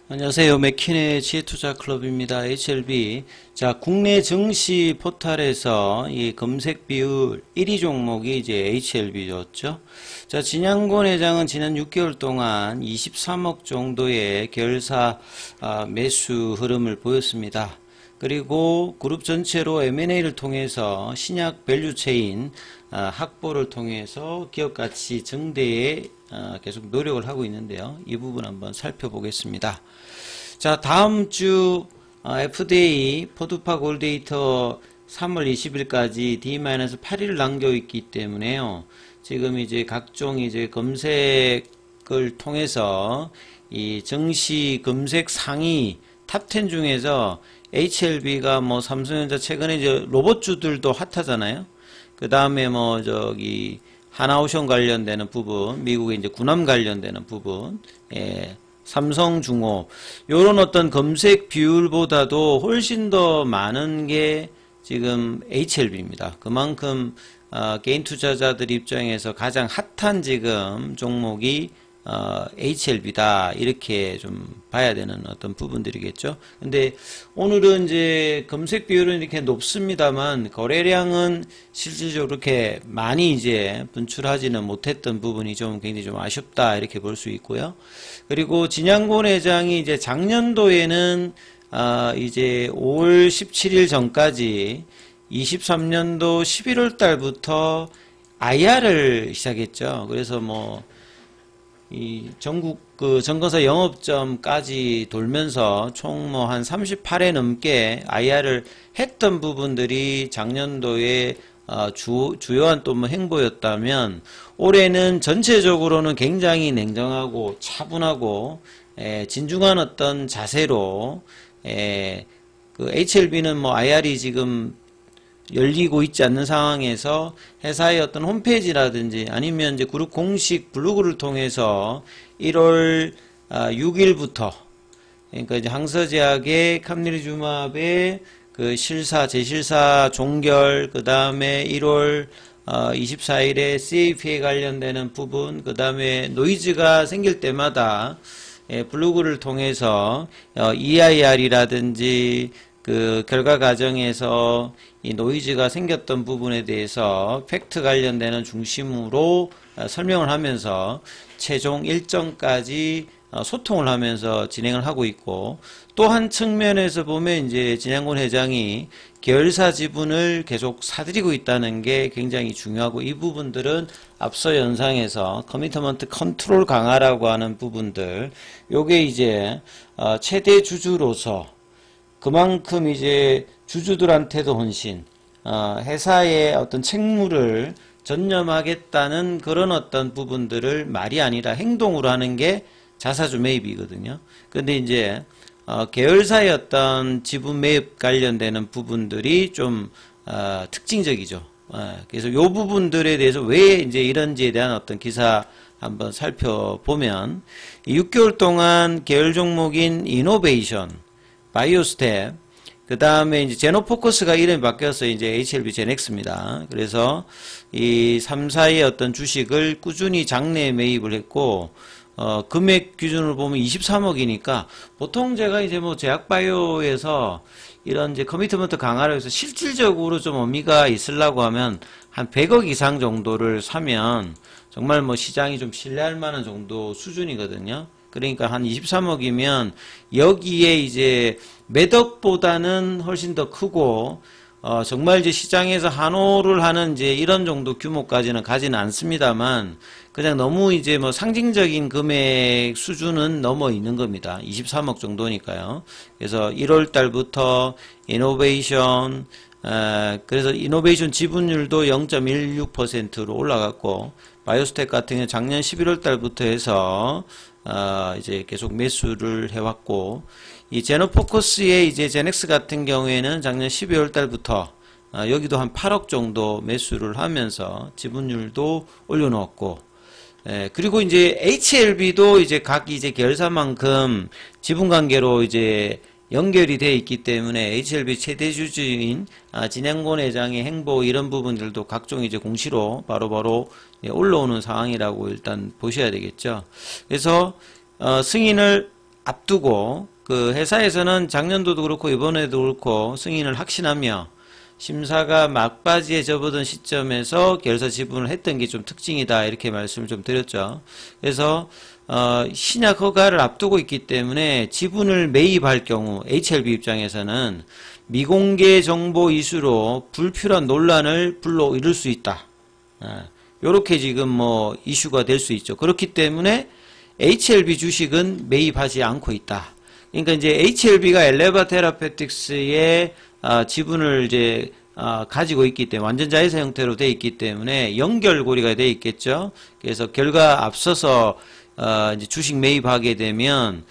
안녕하세요. 맥킨의 지혜투자클럽입니다. HLB. 자, 국내 증시 포털에서 이 검색 비율 1위 종목이 이제 HLB였죠. 자, 진양권 회장은 지난 6개월 동안 23억 정도의 결사 매수 흐름을 보였습니다. 그리고 그룹 전체로 M&A를 통해서 신약 밸류체인 확보를 통해서 기업 가치 증대에 계속 노력을 하고 있는데요. 이 부분 한번 살펴보겠습니다. 자, 다음 주 FDA 포드파 골데이터 3월 20일까지 D-8일 남겨 있기 때문에요. 지금 이제 각종 이제 검색을 통해서 이 증시 검색 상위 탑10 중에서 HLB가 뭐 삼성전자 최근에 이제 로봇주들도 핫하잖아요. 그 다음에 뭐 저기 하나오션 관련되는 부분, 미국의 이제 군함 관련되는 부분, 삼성중업 요런 어떤 검색 비율보다도 훨씬 더 많은 게 지금 HLB입니다. 그만큼 개인 투자자들 입장에서 가장 핫한 지금 종목이 HLB다 이렇게 좀 봐야 되는 어떤 부분들이겠죠. 근데 오늘은 이제 검색 비율은 이렇게 높습니다만 거래량은 실질적으로 그렇게 많이 이제 분출하지는 못했던 부분이 좀 굉장히 좀 아쉽다 이렇게 볼 수 있고요. 그리고 진양권 회장이 이제 작년도에는 이제 5월 17일 전까지 23년도 11월 달부터 IR을 시작했죠. 그래서 뭐 이 전국 그 증권사 영업점까지 돌면서 총 뭐 한 38회 넘게 IR을 했던 부분들이 작년도에 주요한 또 뭐 행보였다면 올해는 전체적으로는 굉장히 냉정하고 차분하고 진중한 어떤 자세로 그 HLB는 뭐 IR이 지금 열리고 있지 않는 상황에서 회사의 어떤 홈페이지라든지 아니면 이제 그룹 공식 블로그를 통해서 1월 6일부터 그러니까 이제 항서제약의 카밀리주맙의 그 실사 제실사 종결 그 다음에 1월 24일에 CAP에 관련되는 부분 그 다음에 노이즈가 생길 때마다 블로그를 통해서 EIR이라든지 그 결과 과정에서 이 노이즈가 생겼던 부분에 대해서 팩트 관련되는 중심으로 설명을 하면서 최종 일정까지 소통을 하면서 진행을 하고 있고 또 한 측면에서 보면 이제 진양권 회장이 계열사 지분을 계속 사들이고 있다는 게 굉장히 중요하고 이 부분들은 앞서 영상에서 커미트먼트 컨트롤 강화라고 하는 부분들 요게 이제 최대 주주로서 그만큼 이제 주주들한테도 헌신, 회사의 어떤 책무를 전념하겠다는 그런 어떤 부분들을 말이 아니라 행동으로 하는 게 자사주 매입이거든요. 근데 이제, 계열사의 어떤 지분 매입 관련되는 부분들이 좀, 특징적이죠. 그래서 요 부분들에 대해서 왜 이제 이런지에 대한 어떤 기사 한번 살펴보면, 6개월 동안 계열 종목인 이노베이션, 바이오스텝, 그 다음에 이제 제노포커스가 이름이 바뀌어서 이제 HLB 제넥스입니다. 그래서 이 3사의 어떤 주식을 꾸준히 장내 매입을 했고, 금액 기준으로 보면 23억이니까, 보통 제가 이제 뭐 제약바이오에서 이런 이제 커미트먼트 강화를 해서 실질적으로 좀 의미가 있으려고 하면 한 100억 이상 정도를 사면 정말 뭐 시장이 좀 신뢰할 만한 정도 수준이거든요. 그러니까 한 23억이면 여기에 이제 매덕보다는 훨씬 더 크고 정말 이제 시장에서 환호를 하는 이제 이런 정도 규모까지는 가지는 않습니다만 그냥 너무 이제 뭐 상징적인 금액 수준은 넘어 있는 겁니다. 23억 정도니까요. 그래서 1월 달부터 이노베이션 그래서 이노베이션 지분율도 0.16%로 올라갔고 바이오스텍 같은 경우 작년 11월 달부터 해서 이제 계속 매수를 해왔고, 이 제노포커스의 이제 제넥스 같은 경우에는 작년 12월 달부터, 여기도 한 8억 정도 매수를 하면서 지분율도 올려놓았고, 그리고 이제 HLB도 이제 각 이제 계열사만큼 지분 관계로 이제 연결이 되어 있기 때문에 HLB 최대 주주인 진양권 회장의 행보 이런 부분들도 각종 이제 공시로 바로바로 올라오는 상황이라고 일단 보셔야 되겠죠. 그래서 승인을 앞두고 그 회사에서는 작년도도 그렇고 이번에도 그렇고 승인을 확신하며 심사가 막바지에 접어든 시점에서 계열사 지분을 했던 게 좀 특징이다 이렇게 말씀을 좀 드렸죠. 그래서 신약 허가를 앞두고 있기 때문에 지분을 매입할 경우 HLB 입장에서는 미공개 정보 이슈로 불필요한 논란을 불러일으킬 수 있다. 요렇게 지금 뭐 이슈가 될 수 있죠. 그렇기 때문에 HLB 주식은 매입하지 않고 있다. 그러니까 이제 HLB가 엘레바 테라페틱스의 지분을 이제 가지고 있기 때문에 완전 자회사 형태로 되어 있기 때문에 연결고리가 되어 있겠죠. 그래서 결과 앞서서 이제 주식 매입하게 되면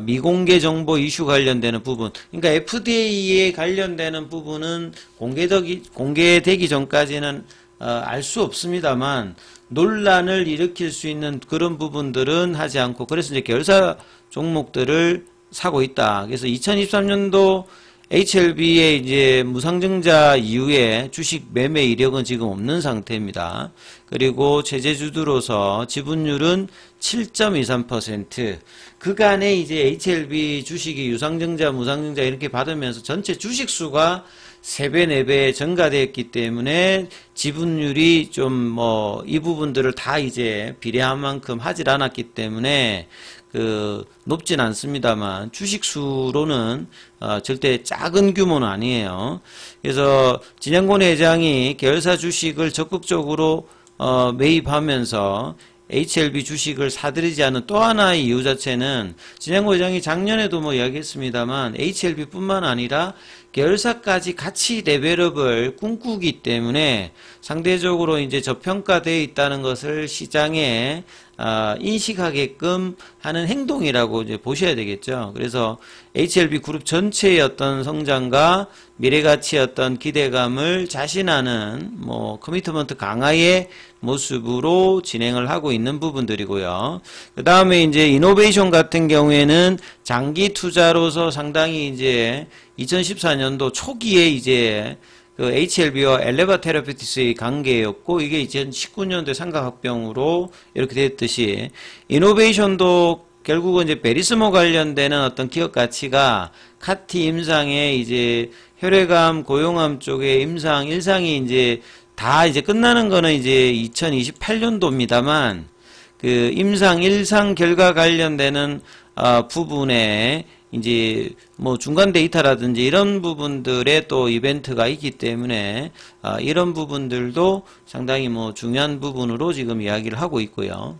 미공개 정보 이슈 관련되는 부분, 그러니까 FDA에 관련되는 부분은 공개되기 전까지는 알 수 없습니다만 논란을 일으킬 수 있는 그런 부분들은 하지 않고, 그래서 이제 계열사 종목들을 사고 있다. 그래서 2023년도 HLB의 이제 무상증자 이후에 주식 매매 이력은 지금 없는 상태입니다. 그리고 제재주주로서 지분율은 7.23%. 그간에 이제 HLB 주식이 유상증자, 무상증자 이렇게 받으면서 전체 주식 수가 3배, 4배 증가되었기 때문에 지분율이 좀 이 부분들을 다 이제 비례한 만큼 하질 않았기 때문에 높진 않습니다만 주식 수로는 절대 작은 규모는 아니에요. 그래서 진양곤 회장이 계열사 주식을 적극적으로 매입하면서 HLB 주식을 사들이지 않은 또 하나의 이유 자체는 진양곤 회장이 작년에도 뭐 이야기했습니다만 HLB 뿐만 아니라 계열사까지 같이 레벨업을 꿈꾸기 때문에 상대적으로 이제 저평가되어 있다는 것을 시장에 인식하게끔 하는 행동이라고 이제 보셔야 되겠죠. 그래서 HLB 그룹 전체의 어떤 성장과 미래가치의 어떤 기대감을 자신하는 커미트먼트 강화의 모습으로 진행을 하고 있는 부분들이고요. 그 다음에 이제 이노베이션 같은 경우에는 장기 투자로서 상당히 이제 2014년도 초기에 이제 그 HLB와 엘레바 테라피틱스의 관계였고, 이게 2019년도에 삼각합병으로 이렇게 됐듯이 이노베이션도 결국은 이제 베리스모 관련되는 어떤 기업 가치가 카티 임상의 이제 혈액암, 고용암 쪽의 임상 1상이 이제 다 이제 끝나는 거는 이제 2028년도입니다만 그 임상 1상 결과 관련되는 부분에 이제 중간 데이터라든지 이런 부분들의 또 이벤트가 있기 때문에 이런 부분들도 상당히 중요한 부분으로 지금 이야기를 하고 있고요.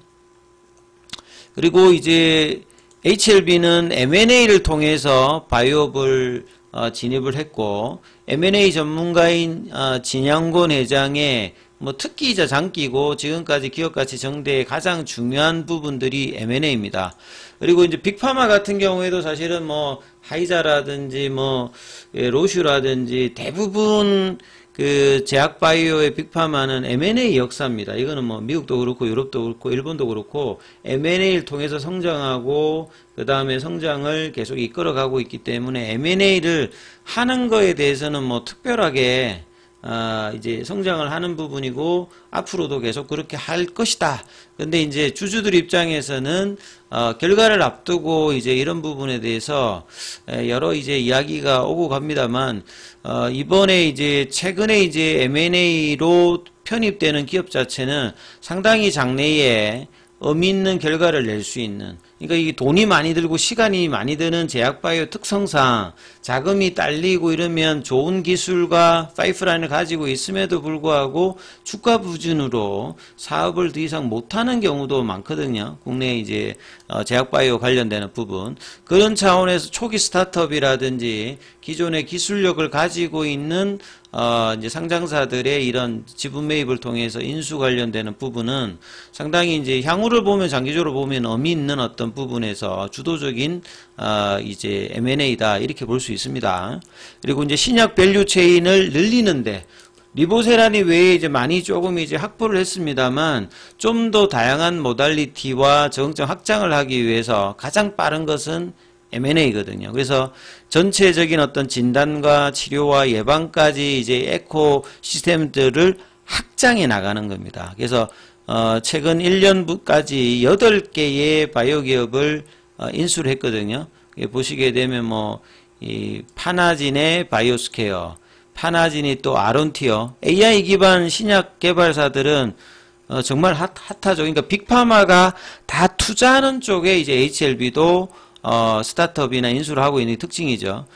그리고 이제 HLB는 M&A를 통해서 바이오업을 진입을 했고, M&A 전문가인 진양곤 회장의 특기이자 장기고 지금까지 기업가치 정대의 가장 중요한 부분들이 M&A입니다. 그리고 이제 빅파마 같은 경우에도 사실은 하이자라든지 로슈라든지 대부분 그 제약바이오의 빅파마는 M&A 역사입니다. 이거는 미국도 그렇고 유럽도 그렇고 일본도 그렇고 M&A를 통해서 성장하고 그 다음에 성장을 계속 이끌어가고 있기 때문에 M&A를 하는 거에 대해서는 특별하게 이제 성장을 하는 부분이고 앞으로도 계속 그렇게 할 것이다. 근데 이제 주주들 입장에서는 결과를 앞두고 이제 이런 부분에 대해서 여러 이제 이야기가 오고 갑니다만 이번에 이제 최근에 이제 M&A로 편입되는 기업 자체는 상당히 장래에 의미 있는 결과를 낼 수 있는, 그러니까 이게 돈이 많이 들고 시간이 많이 드는 제약바이오 특성상 자금이 딸리고 이러면 좋은 기술과 파이프라인을 가지고 있음에도 불구하고 주가 부진으로 사업을 더 이상 못하는 경우도 많거든요. 국내 이제 제약바이오 관련되는 부분. 그런 차원에서 초기 스타트업이라든지 기존의 기술력을 가지고 있는 이제 상장사들의 이런 지분 매입을 통해서 인수 관련되는 부분은 상당히 이제 향후를 보면 장기적으로 보면 의미 있는 어떤 부분에서 주도적인 이제 M&A다 이렇게 볼 수 있습니다. 그리고 이제 신약 밸류 체인을 늘리는데 리보세라니 외에 이제 많이 조금 이제 확보를 했습니다만 좀 더 다양한 모달리티와 적응증 확장을 하기 위해서 가장 빠른 것은 M&A거든요. 그래서 전체적인 어떤 진단과 치료와 예방까지 이제 에코 시스템들을 확장해 나가는 겁니다. 그래서 최근 1년까지 8개의 바이오 기업을 인수를 했거든요. 보시게 되면 뭐 이 파나진의 바이오스케어, 파나진이 또 아론티어, AI 기반 신약 개발사들은 정말 핫하죠. 그러니까 빅파마가 다 투자하는 쪽에 이제 HLB도 스타트업이나 인수를 하고 있는 특징이죠.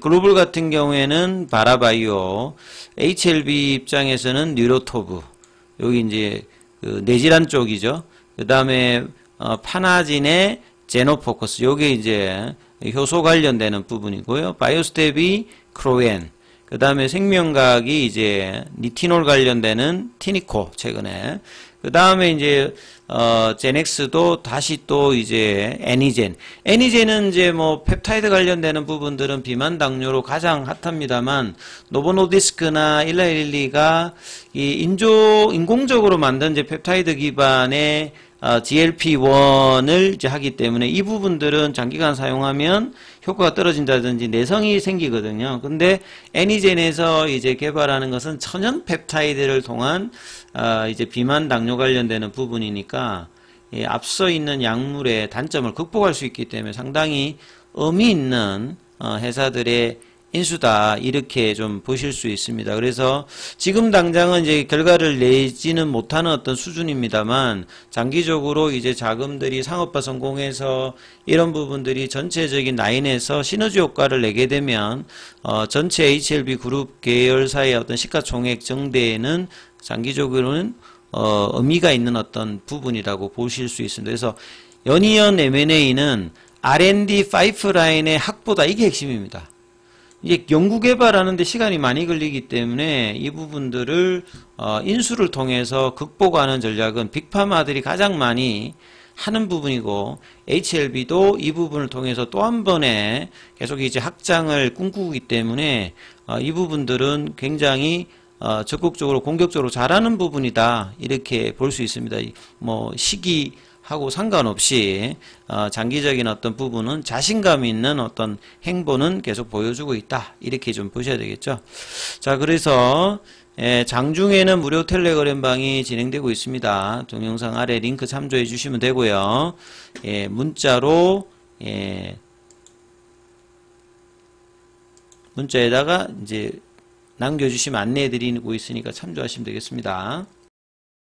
글로벌 같은 경우에는 바라바이오, HLB 입장에서는 뉴로토브, 여기 이제 그 뇌질환 쪽이죠. 그 다음에 파나진의 제노포커스, 요게 이제 효소 관련되는 부분이고요. 바이오스텝이 크로엔, 그 다음에 생명과학이 이제 니티놀 관련되는 티니코, 최근에. 그 다음에 이제, 제넥스도 다시 또 이제 애니젠은 이제 뭐 펩타이드 관련되는 부분들은 비만 당뇨로 가장 핫합니다만, 노보노디스크나 일라일리가 이 인공적으로 만든 이제 펩타이드 기반의 GLP-1을 이제 하기 때문에 이 부분들은 장기간 사용하면 효과가 떨어진다든지 내성이 생기거든요. 근데 애니젠에서 이제 개발하는 것은 천연 펩타이드를 통한 이제 비만 당뇨 관련되는 부분이니까 앞서 있는 약물의 단점을 극복할 수 있기 때문에 상당히 의미 있는 회사들의 인수다, 이렇게 좀 보실 수 있습니다. 그래서 지금 당장은 이제 결과를 내지는 못하는 어떤 수준입니다만, 장기적으로 이제 자금들이 상업화 성공해서 이런 부분들이 전체적인 라인에서 시너지 효과를 내게 되면 전체 HLB 그룹 계열사의 어떤 시가총액 증대에는 장기적으로는 의미가 있는 어떤 부분이라고 보실 수 있습니다. 그래서 연이은 M&A는 R&D 파이프라인의 확보다, 이게 핵심입니다. 이게 연구개발하는데 시간이 많이 걸리기 때문에 이 부분들을 인수를 통해서 극복하는 전략은 빅파마들이 가장 많이 하는 부분이고, HLB도 이 부분을 통해서 또 한 번에 계속 이제 확장을 꿈꾸기 때문에 이 부분들은 굉장히 적극적으로 공격적으로 잘하는 부분이다, 이렇게 볼 수 있습니다. 뭐 시기하고 상관없이 장기적인 어떤 부분은 자신감 있는 어떤 행보는 계속 보여주고 있다, 이렇게 좀 보셔야 되겠죠. 자, 그래서 장중에는 무료 텔레그램방이 진행되고 있습니다. 동영상 아래 링크 참조해 주시면 되고요. 문자로 문자에다가 이제 남겨주시면 안내해 드리고 있으니까 참조하시면 되겠습니다.